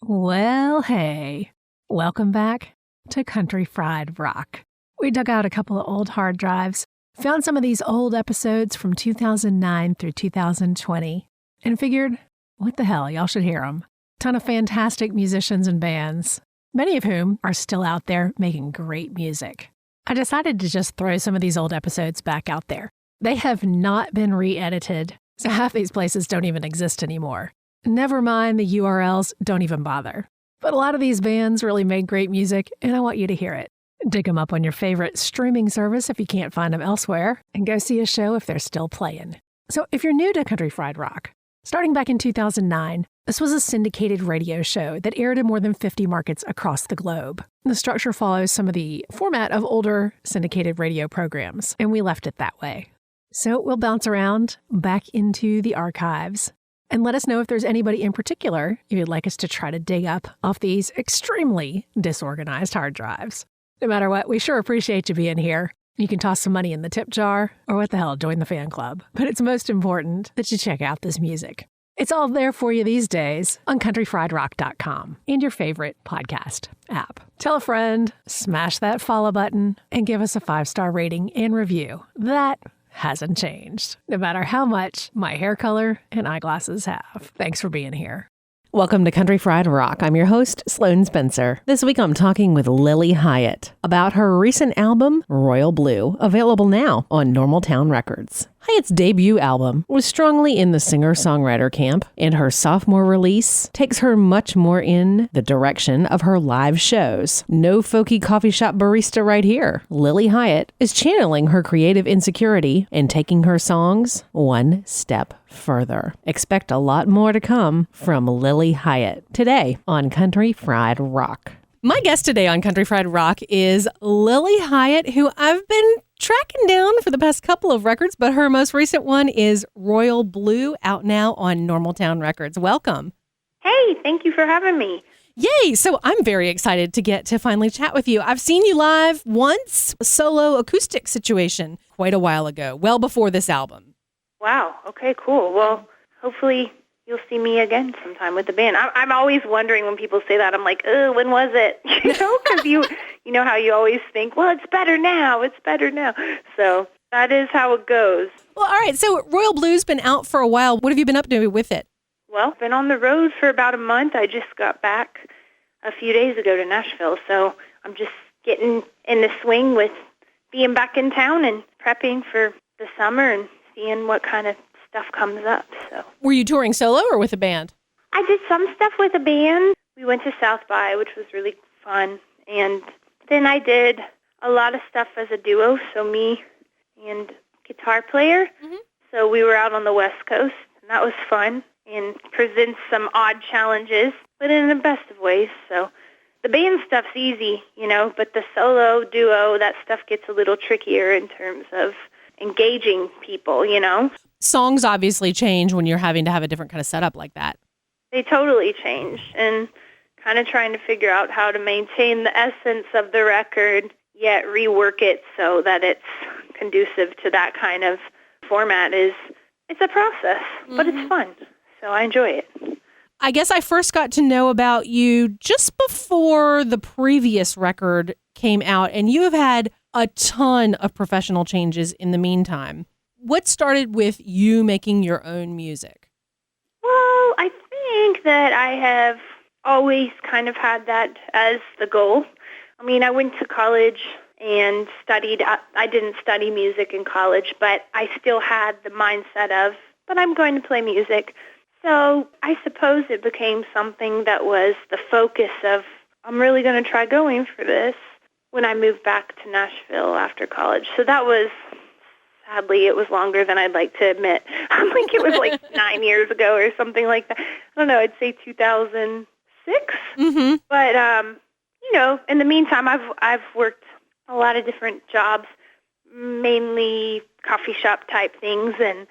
Well, hey, welcome back to Country Fried Rock. We dug out a couple of old hard drives, found some of these old episodes from 2009 through 2020, and figured, what the hell, y'all should hear them. Ton of fantastic musicians and bands, many of whom are still out there making great music. I decided to just throw some of these old episodes back out there. They have not been re-edited, so half these places don't even exist anymore. Never mind the URLs, don't even bother. But a lot of these bands really made great music, and I want you to hear it. Dig them up on your favorite streaming service if you can't find them elsewhere, and go see a show if they're still playing. So if you're new to Country Fried Rock, starting back in 2009, this was a syndicated radio show that aired in more than 50 markets across the globe. The structure follows some of the format of older syndicated radio programs, and we left it that way. So we'll bounce around back into the archives and let us know if there's anybody in particular you'd like us to try to dig up off these extremely disorganized hard drives. No matter what, we sure appreciate you being here. You can toss some money in the tip jar, or what the hell, join the fan club. But it's most important that you check out this music. It's all there for you these days on countryfriedrock.com and your favorite podcast app. Tell a friend, smash that follow button, and give us a 5-star rating and review. That hasn't changed, no matter how much my hair color and eyeglasses have. Thanks for being here. Welcome to Country Fried Rock. I'm your host, Sloane Spencer. This week I'm talking with Lilly Hiatt about her recent album, Royal Blue, available now on Normal Town Records. Hiatt's debut album was strongly in the singer-songwriter camp, and her sophomore release takes her much more in the direction of her live shows. No folky coffee shop barista right here. Lilly Hiatt is channeling her creative insecurity and taking her songs one step further. Expect a lot more to come from Lilly Hiatt today on Country Fried Rock. My guest today on Country Fried Rock is Lilly Hiatt, who I've been tracking down for the past couple of records, but her most recent one is Royal Blue, out now on Normal Town Records. Welcome. Hey, thank you for having me. Yay! So I'm very excited to get to finally chat with you. I've seen you live once, a solo acoustic situation, quite a while ago, well before this album. Wow. Okay, cool. Well, hopefully you'll see me again sometime with the band. I'm always wondering when people say that. I'm like, when was it? Because you know how you always think, well, it's better now. It's better now. So that is how it goes. Well, all right. So Royal Blue's been out for a while. What have you been up to with it? Well, been on the road for about a month. I just got back a few days ago to Nashville. So I'm just getting in the swing with being back in town and prepping for the summer and seeing what kind of stuff comes up. So, were you touring solo or with a band? I did some stuff with a band. We went to South by, which was really fun. And then I did a lot of stuff as a duo, so me and guitar player. Mm-hmm. So we were out on the West Coast, and that was fun and presents some odd challenges, but in the best of ways. So the band stuff's easy, but the solo, duo, that stuff gets a little trickier in terms of engaging people, Songs obviously change when you're having to have a different kind of setup like that. They totally change, and kind of trying to figure out how to maintain the essence of the record, yet rework it so that it's conducive to that kind of format. It's a process, but it's fun, so I enjoy it. I guess I first got to know about you just before the previous record came out, and you have had a ton of professional changes in the meantime. What started with you making your own music? Well, I think that I have always kind of had that as the goal. I mean, I went to college and studied. I didn't study music in college, but I still had the mindset of, but I'm going to play music. So I suppose it became something that was the focus of, I'm really going to try going for this when I moved back to Nashville after college. So that was, sadly, it was longer than I'd like to admit. I think it was like 9 years ago or something like that. I don't know, I'd say 2006. Mm-hmm. But, in the meantime, I've worked a lot of different jobs, mainly coffee shop type things, and,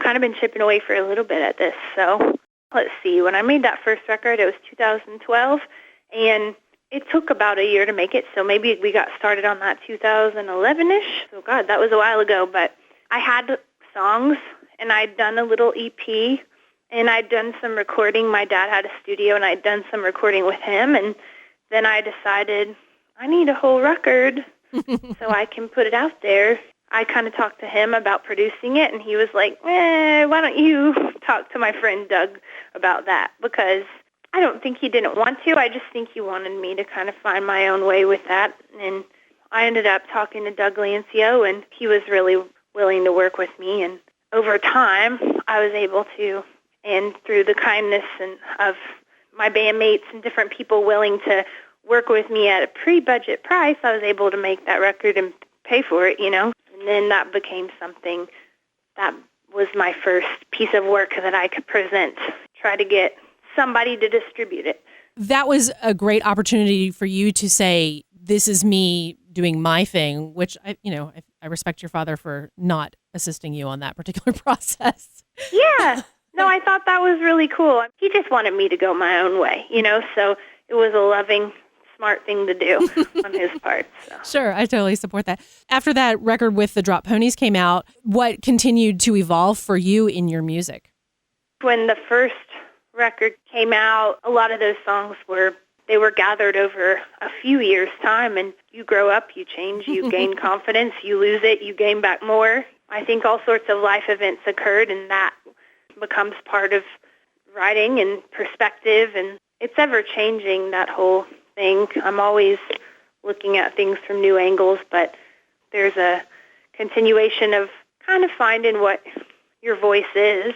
kind of been chipping away for a little bit at this. So let's see, when I made that first record, it was 2012, and it took about a year to make it, so maybe we got started on that 2011-ish. So, God, that was a while ago, but I had songs, and I'd done a little EP, and I'd done some recording. My dad had a studio, and I'd done some recording with him, and then I decided I need a whole record so I can put it out there. I kind of talked to him about producing it, and he was like, why don't you talk to my friend Doug about that? Because I don't think he didn't want to. I just think he wanted me to kind of find my own way with that. And I ended up talking to Doug Lancio, and he was really willing to work with me. And over time, I was able to, and through the kindness of my bandmates and different people willing to work with me at a pre-budget price, I was able to make that record and pay for it, And then that became something that was my first piece of work that I could present, try to get somebody to distribute it. That was a great opportunity for you to say, this is me doing my thing, which I respect your father for not assisting you on that particular process. Yeah. No, I thought that was really cool. He just wanted me to go my own way, so it was a loving, smart thing to do on his part. So. Sure, I totally support that. After that record with the Drop Ponies came out, what continued to evolve for you in your music? When the first record came out, a lot of those songs were gathered over a few years' time, and you grow up, you change, you gain confidence, you lose it, you gain back more. I think all sorts of life events occurred, and that becomes part of writing and perspective, and it's ever-changing, that whole thing. I'm always looking at things from new angles, but there's a continuation of kind of finding what your voice is.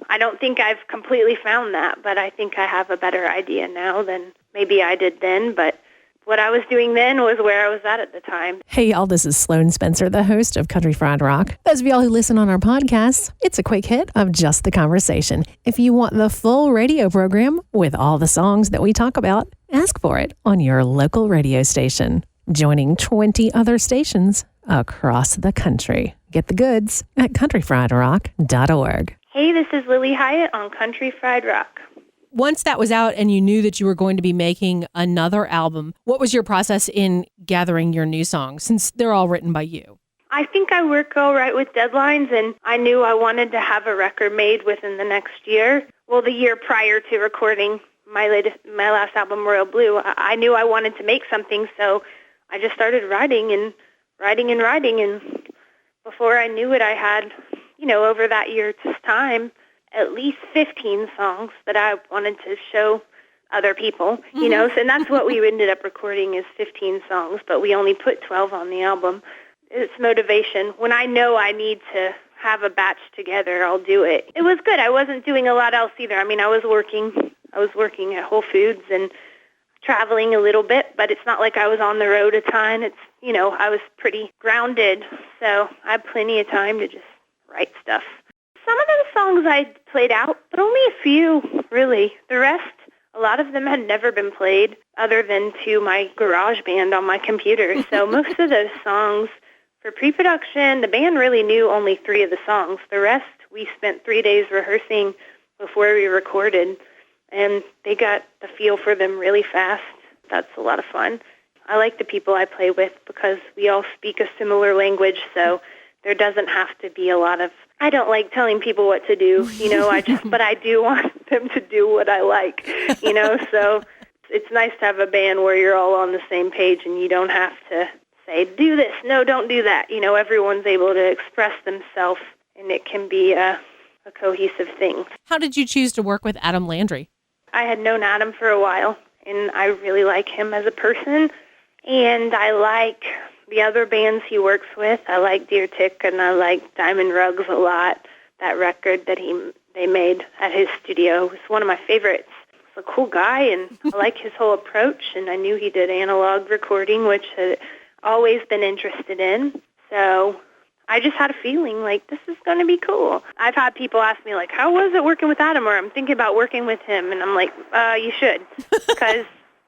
I don't think I've completely found that, but I think I have a better idea now than maybe I did then, but what I was doing then was where I was at the time. Hey, y'all, this is Sloane Spencer, the host of Country Fried Rock. Those of y'all who listen on our podcasts, it's a quick hit of just the conversation. If you want the full radio program with all the songs that we talk about, ask for it on your local radio station, joining 20 other stations across the country. Get the goods at countryfriedrock.org. Hey, this is Lilly Hiatt on Country Fried Rock. Once that was out and you knew that you were going to be making another album, what was your process in gathering your new songs, since they're all written by you? I think I work all right with deadlines, and I knew I wanted to have a record made within the next year. Well, the year prior to recording my last album, Royal Blue, I knew I wanted to make something, so I just started writing, and before I knew it, I had, over that year's time, at least 15 songs that I wanted to show other people, and that's what we ended up recording is 15 songs, but we only put 12 on the album. It's motivation. When I know I need to have a batch together, I'll do it. It was good. I wasn't doing a lot else either. I mean, I was working at Whole Foods and traveling a little bit, but it's not like I was on the road a ton. It's, I was pretty grounded, so I had plenty of time to just write stuff. Some of those songs I played out, but only a few, really. The rest, a lot of them had never been played other than to my garage band on my computer. So most of those songs for pre-production, the band really knew only 3 of the songs. The rest, we spent 3 days rehearsing before we recorded, and they got the feel for them really fast. That's a lot of fun. I like the people I play with because we all speak a similar language, so there doesn't have to be a lot of, I don't like telling people what to do, but I do want them to do what I like, so it's nice to have a band where you're all on the same page and you don't have to say, do this, no, don't do that. Everyone's able to express themselves, and it can be a cohesive thing. How did you choose to work with Adam Landry? I had known Adam for a while, and I really like him as a person, and I like the other bands he works with. I like Deer Tick, and I like Diamond Rugs a lot. That record that they made at his studio was one of my favorites. He's a cool guy, and I like his whole approach, and I knew he did analog recording, which I'd always been interested in. So I just had a feeling like this is going to be cool. I've had people ask me, like, how was it working with Adam? Or I'm thinking about working with him, and I'm like, you should, because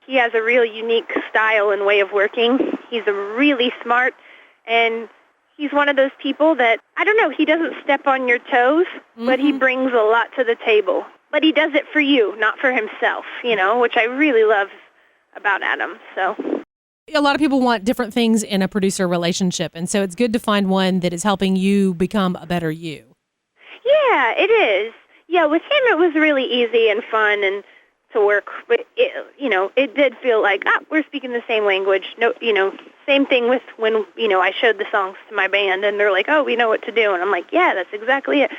he has a real unique style and way of working. He's a really smart, and he's one of those people that, I don't know, he doesn't step on your toes, but he brings a lot to the table. But he does it for you, not for himself, which I really love about Adam. So a lot of people want different things in a producer relationship, and so it's good to find one that is helping you become a better you. Yeah, it is. Yeah, with him it was really easy and fun and to work, but it did feel like, we're speaking the same language. No, same thing with when, I showed the songs to my band and they're like, oh, we know what to do. And I'm like, yeah, that's exactly it.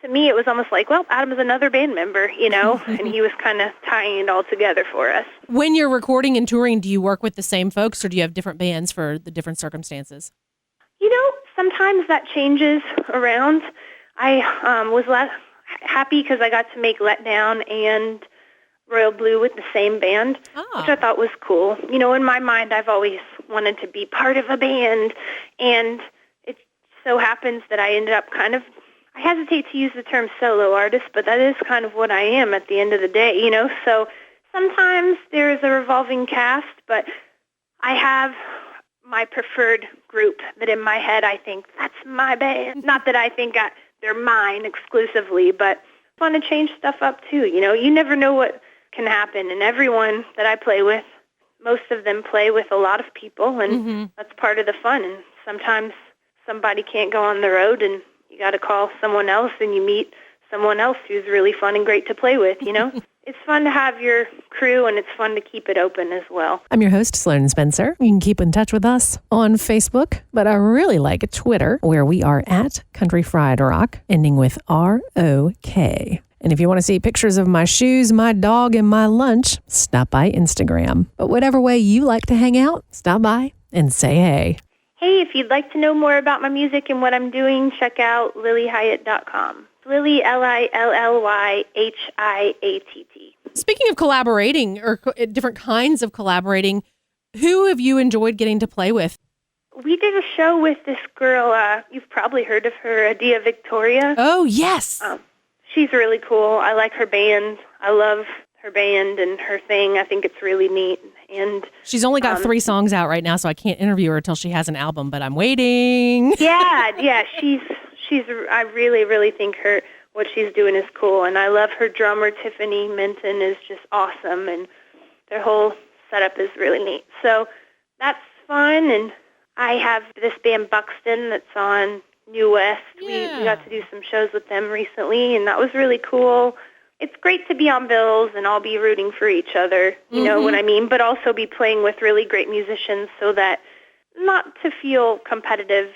To me, it was almost like, well, Adam's another band member, and he was kind of tying it all together for us. When you're recording and touring, do you work with the same folks or do you have different bands for the different circumstances? Sometimes that changes around. I was happy because I got to make Let Down and Royal Blue with the same band, which I thought was cool. In my mind, I've always wanted to be part of a band, and it so happens that I ended up I hesitate to use the term solo artist, but that is kind of what I am at the end of the day, So sometimes there is a revolving cast, but I have my preferred group that in my head I think, that's my band. Not that I think they're mine exclusively, but I want to change stuff up too. You never know what can happen. And everyone that I play with, most of them play with a lot of people, and that's part of the fun. And sometimes somebody can't go on the road, and you got to call someone else, and you meet someone else who's really fun and great to play with, It's fun to have your crew, and it's fun to keep it open as well. I'm your host, Sloane Spencer. You can keep in touch with us on Facebook, but I really like Twitter, where we are at Country Fried Rock, ending with ROK. And if you want to see pictures of my shoes, my dog, and my lunch, stop by Instagram. But whatever way you like to hang out, stop by and say hey. Hey, if you'd like to know more about my music and what I'm doing, check out LillyHiatt.com. Lilly, LILLYHIATT. Speaking of collaborating or different kinds of collaborating, who have you enjoyed getting to play with? We did a show with this girl, you've probably heard of her, Adia Victoria. Oh, yes. She's really cool. I like her band. I love her band and her thing. I think it's really neat. And she's only got 3 songs out right now, so I can't interview her until she has an album, but I'm waiting. Yeah, she's. I really, really think what she's doing is cool, and I love her drummer, Tiffany Minton, is just awesome, and their whole setup is really neat. So that's fun, and I have this band Buxton that's on New West. Yeah. We got to do some shows with them recently, and that was really cool. It's great to be on bills and all be rooting for each other, you know what I mean, but also be playing with really great musicians so that not to feel competitive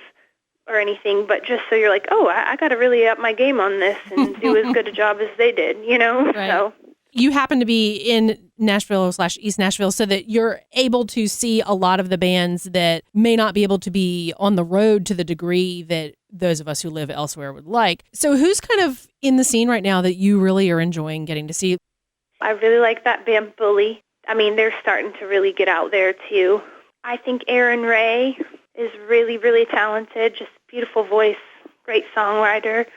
or anything, but just so you're like, oh, I got to really up my game on this and do as good a job as they did, Right. So you happen to be in Nashville/East Nashville, so that you're able to see a lot of the bands that may not be able to be on the road to the degree that those of us who live elsewhere would like. So who's kind of in the scene right now that you really are enjoying getting to see? I really like that band Bully. I mean, they're starting to really get out there too. I think Aaron Ray is really, really talented, just beautiful voice, great songwriter.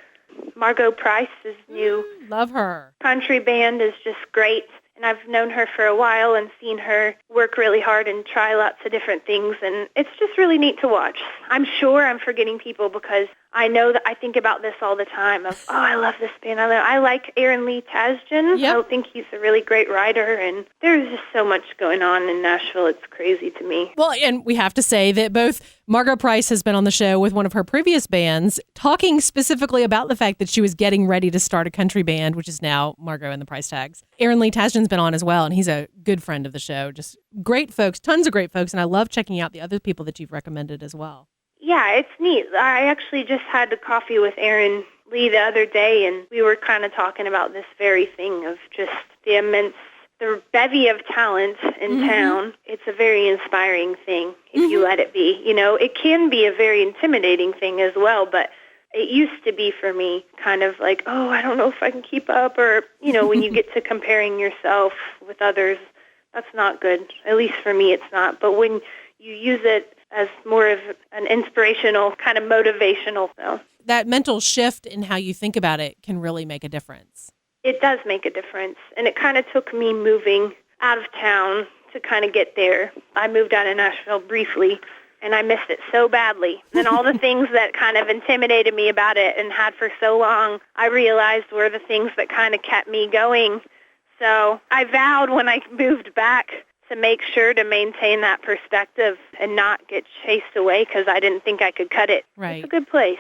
Margot Price's new love her country band is just great. And I've known her for a while and seen her work really hard and try lots of different things. And it's just really neat to watch. I'm sure I'm forgetting people because I know that I think about this all the time of, I love this band. I like Aaron Lee Tasjan. Yep. I think he's a really great writer. And there's just so much going on in Nashville. It's crazy to me. Well, and we have to say that both Margot Price has been on the show with one of her previous bands, talking specifically about the fact that she was getting ready to start a country band, which is now Margot and the Price Tags. Aaron Lee Tasjan's been on as well, and he's a good friend of the show. Just great folks, tons of great folks, and I love checking out the other people that you've recommended as well. Yeah, it's neat. I actually just had a coffee with Aaron Lee the other day, and we were kind of talking about this very thing of just the bevy of talent in town. It's a very inspiring thing if you let it be. It can be a very intimidating thing as well, but it used to be for me kind of like, oh, I don't know if I can keep up, or, when you get to comparing yourself with others, that's not good. At least for me, it's not. But when you use it as more of an inspirational, kind of motivational. That mental shift in how you think about it can really make a difference. It does make a difference. And it kind of took me moving out of town to kind of get there. I moved out of Nashville briefly, and I missed it so badly. And all the things that kind of intimidated me about it and had for so long, I realized were the things that kind of kept me going. So I vowed when I moved back to make sure to maintain that perspective and not get chased away because I didn't think I could cut it. Right. It's a good place.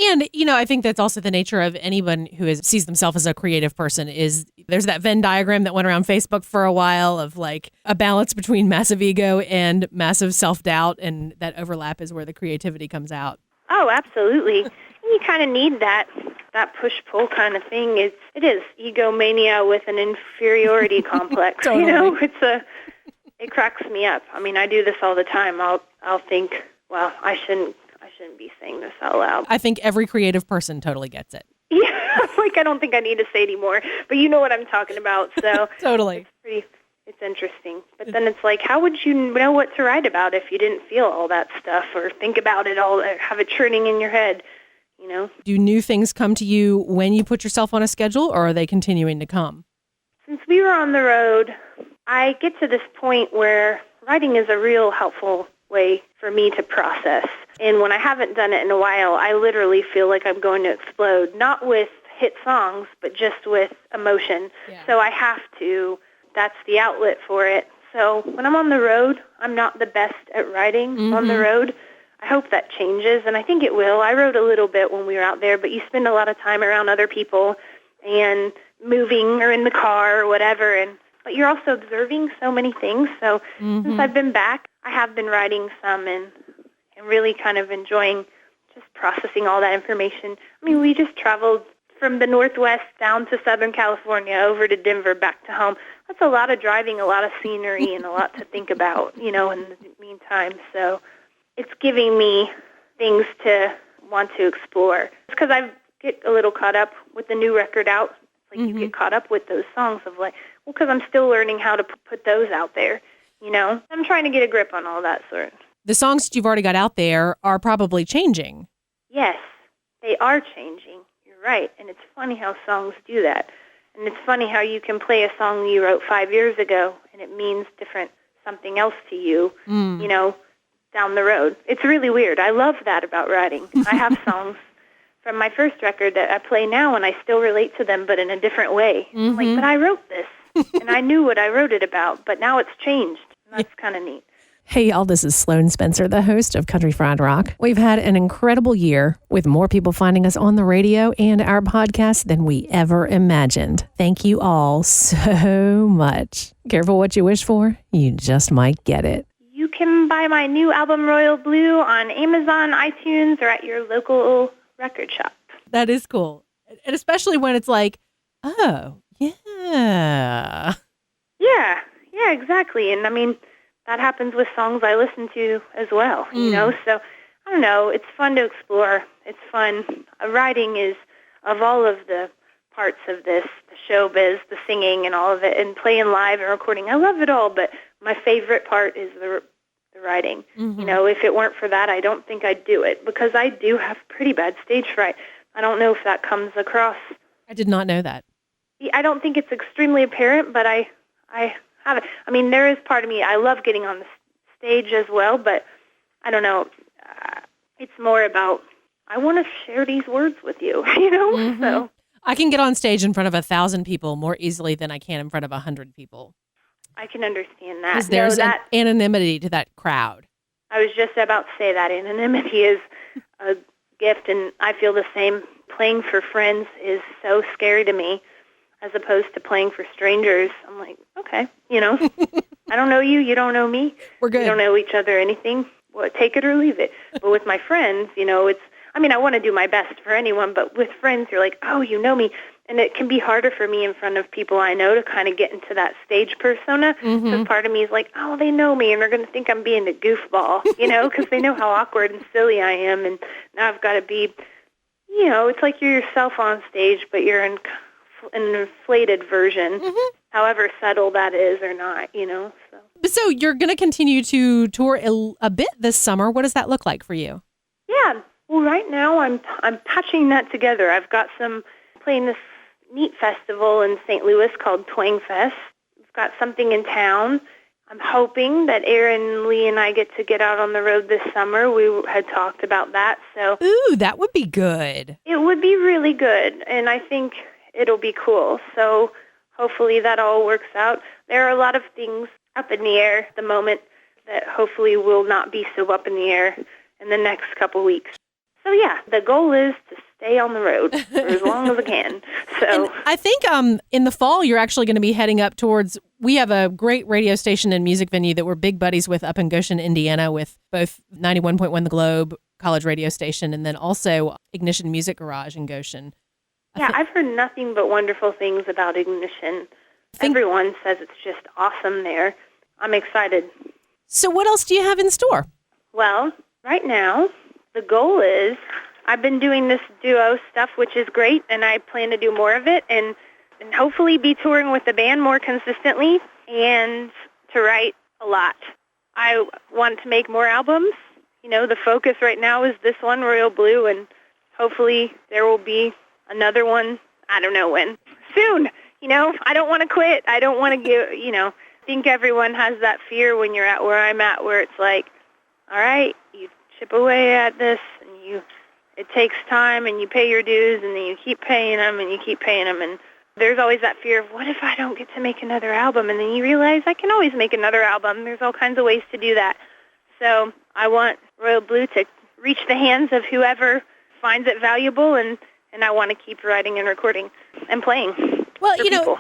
And, I think that's also the nature of anyone who sees themselves as a creative person is there's that Venn diagram that went around Facebook for a while of like a balance between massive ego and massive self-doubt. And that overlap is where the creativity comes out. Oh, absolutely. You kind of need that push-pull kind of thing. It is egomania with an inferiority complex. Totally. It cracks me up. I mean, I do this all the time. I'll think, well, I shouldn't be saying this out loud. I think every creative person totally gets it. Yeah, like I don't think I need to say anymore, but you know what I'm talking about. So Totally. It's interesting. But then it's like, how would you know what to write about if you didn't feel all that stuff or think about it all or have it churning in your head, Do new things come to you when you put yourself on a schedule, or are they continuing to come? Since we were on the road, I get to this point where writing is a real helpful way for me to process. And when I haven't done it in a while, I literally feel like I'm going to explode, not with hit songs, but just with emotion. Yeah. So I have to, that's the outlet for it. So when I'm on the road, I'm not the best at writing on the road. I hope that changes, and I think it will. I wrote a little bit when we were out there, but you spend a lot of time around other people and moving or in the car or whatever, but you're also observing so many things. So since I've been back, I have been writing some and really kind of enjoying just processing all that information. I mean, we just traveled from the Northwest down to Southern California, over to Denver, back to home. That's a lot of driving, a lot of scenery, and a lot to think about, in the meantime. So it's giving me things to want to explore. It's because I get a little caught up with the new record out. Like you get caught up with those songs of like, well, because I'm still learning how to put those out there, I'm trying to get a grip on all that sort. The songs that you've already got out there are probably changing. Yes, they are changing. You're right. And it's funny how songs do that. And it's funny how you can play a song you wrote 5 years ago and it means something else to you, down the road. It's really weird. I love that about writing. I have songs from my first record that I play now and I still relate to them, but in a different way. I'm like, but I wrote this and I knew what I wrote it about, but now it's changed. And that's kind of neat. Hey, y'all, this is Sloane Spencer, the host of Country Fried Rock. We've had an incredible year with more people finding us on the radio and our podcast than we ever imagined. Thank you all so much. Careful what you wish for. You just might get it. You can buy my new album, Royal Blue, on Amazon, iTunes, or at your local record shop. That is cool. And especially when it's like, oh, yeah. Yeah, exactly. And I mean, that happens with songs I listen to as well, So, I don't know, it's fun to explore. It's fun. Writing is, of all of the parts of this, the showbiz, the singing and all of it, and playing live and recording, I love it all, but my favorite part is the writing. If it weren't for that, I don't think I'd do it, because I do have pretty bad stage fright. I don't know if that comes across. I did not know that. I don't think it's extremely apparent, but I have it. I mean, there is part of me, I love getting on the stage as well, but I don't know. It's more about, I want to share these words with you, So I can get on stage in front of 1,000 people more easily than I can in front of 100 people. I can understand that. Because there's an anonymity to that crowd. I was just about to say that anonymity is a gift, and I feel the same. Playing for friends is so scary to me, as opposed to playing for strangers. I'm like, okay, I don't know you, you don't know me. We're good. We don't know each other or anything. Well, take it or leave it. But with my friends, I want to do my best for anyone, but with friends, you're like, oh, you know me. And it can be harder for me in front of people I know to kind of get into that stage persona. So part of me is like, oh, they know me, and they're going to think I'm being a goofball, because they know how awkward and silly I am. And now I've got to be, it's like you're yourself on stage, but you're in an inflated version, however subtle that is or not, So you're going to continue to tour a bit this summer. What does that look like for you? Yeah. Well, right now I'm patching that together. I've got playing this neat festival in St. Louis called Twang Fest. We've got something in town. I'm hoping that Aaron Lee and I get to get out on the road this summer. We had talked about that. So, ooh, that would be good. It would be really good, and I think it'll be cool. So hopefully that all works out. There are a lot of things up in the air at the moment that hopefully will not be so up in the air in the next couple weeks. So yeah, the goal is to stay on the road for as long as I can. So and I think in the fall, you're actually going to be heading up towards, we have a great radio station and music venue that we're big buddies with up in Goshen, Indiana, with both 91.1 The Globe college radio station and then also Ignition Music Garage in Goshen. Yeah, I've heard nothing but wonderful things about Ignition. Everyone says it's just awesome there. I'm excited. So what else do you have in store? Well, right now, the goal is, I've been doing this duo stuff, which is great, and I plan to do more of it, and hopefully be touring with the band more consistently, and to write a lot. I want to make more albums. You know, the focus right now is this one, Royal Blue, and hopefully there will be another one, I don't know when, soon. You know, I don't want to quit. I don't want to give, you know, I think everyone has that fear when you're at where I'm at, where it's like, all right, you chip away at this, and it takes time, and you pay your dues, and then you keep paying them, and you keep paying them, and there's always that fear of, what if I don't get to make another album? And then you realize I can always make another album. There's all kinds of ways to do that. So I want Royal Blue to reach the hands of whoever finds it valuable, and I want to keep writing and recording and playing. Well, you know,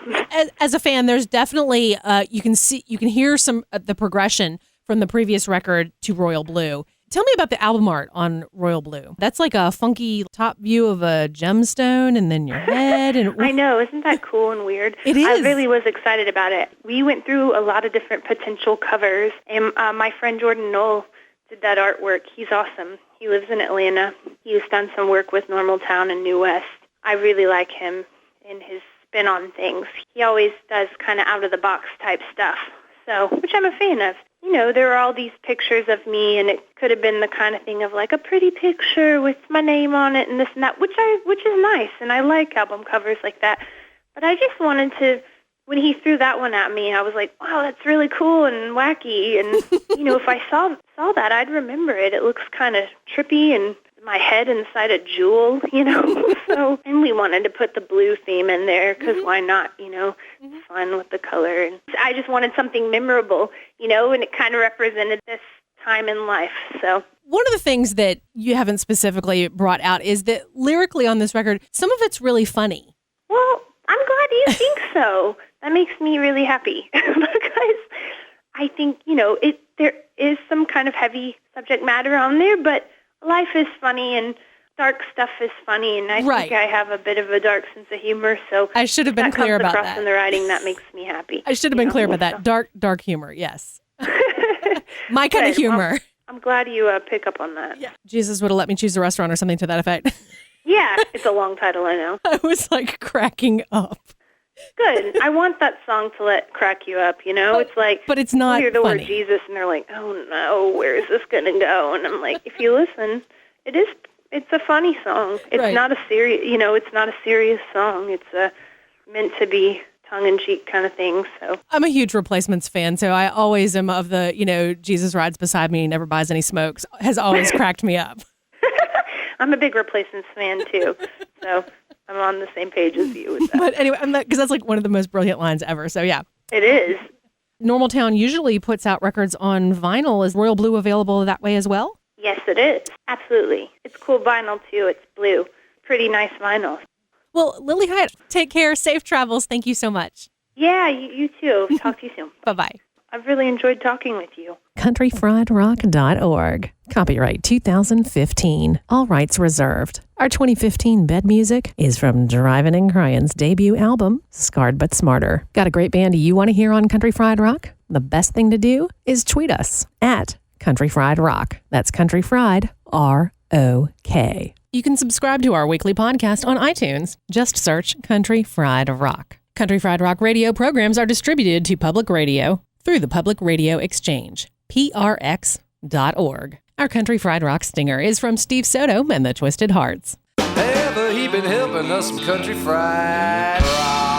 as a fan, there's definitely you can hear some the progression from the previous record to Royal Blue. Tell me about the album art on Royal Blue. That's like a funky top view of a gemstone and then your head. And I know. Isn't that cool and weird? It is. I really was excited about it. We went through a lot of different potential covers, and my friend Jordan Knoll did that artwork. He's awesome. He lives in Atlanta. He's done some work with Normal Town and New West. I really like him and his spin on things. He always does kind of out-of-the-box type stuff, so which I'm a fan of. You know, there are all these pictures of me, and it could have been the kind of thing of like a pretty picture with my name on it and this and that, which is nice, and I like album covers like that. But I just wanted to, when he threw that one at me, I was like, wow, that's really cool and wacky, and you know, if I saw that, I'd remember it. It looks kind of trippy, and my head inside a jewel, you know. So, and we wanted to put the blue theme in there because why not, you know? It's fun with the color. And I just wanted something memorable, you know, and it kind of represented this time in life. So one of the things that you haven't specifically brought out is that lyrically on this record, some of it's really funny. Well, I'm glad you think so. That makes me really happy because I think, you know, there is some kind of heavy subject matter on there, but life is funny and dark stuff is funny, and I think I have a bit of a dark sense of humor, so I should have been clear about that. That comes across in the writing. That makes me happy. I should have been clear about that. Dark humor, yes. My kind of humor. I'm glad you pick up on that. Yeah. Jesus would have let me choose a restaurant or something to that effect. Yeah, it's a long title, I know. I was like cracking up. Good. I want that song to crack you up, you know? It's like, but it's not you hear the funny. word Jesus, and they're like, oh no, where is this going to go? And I'm like, if you listen, it's a funny song. It's not a serious, you know, it's not a serious song. It's meant to be tongue-in-cheek kind of thing. So I'm a huge Replacements fan, so I always am of the, you know, Jesus rides beside me, never buys any smokes, has always cracked me up. I'm a big Replacements fan too, so I'm on the same page as you with that. But anyway, because that's like one of the most brilliant lines ever. So yeah, it is. Normal Town usually puts out records on vinyl. Is Royal Blue available that way as well? Yes, it is. Absolutely. It's cool vinyl, too. It's blue. Pretty nice vinyl. Well, Lilly Hiatt, take care. Safe travels. Thank you so much. Yeah, you too. Talk to you soon. Bye-bye. I've really enjoyed talking with you. countryfriedrock.org. Copyright 2015. All rights reserved. Our 2015 bed music is from Drivin' and Cryin's debut album, Scarred But Smarter. Got a great band you want to hear on Country Fried Rock? The best thing to do is tweet us at Country Fried Rock. That's Country Fried, R-O-K. You can subscribe to our weekly podcast on iTunes. Just search Country Fried Rock. Country Fried Rock radio programs are distributed to public radio through the Public Radio Exchange, prx.org. Our Country Fried Rock stinger is from Steve Soto and the Twisted Hearts. Ever he been helping us some country fried rock.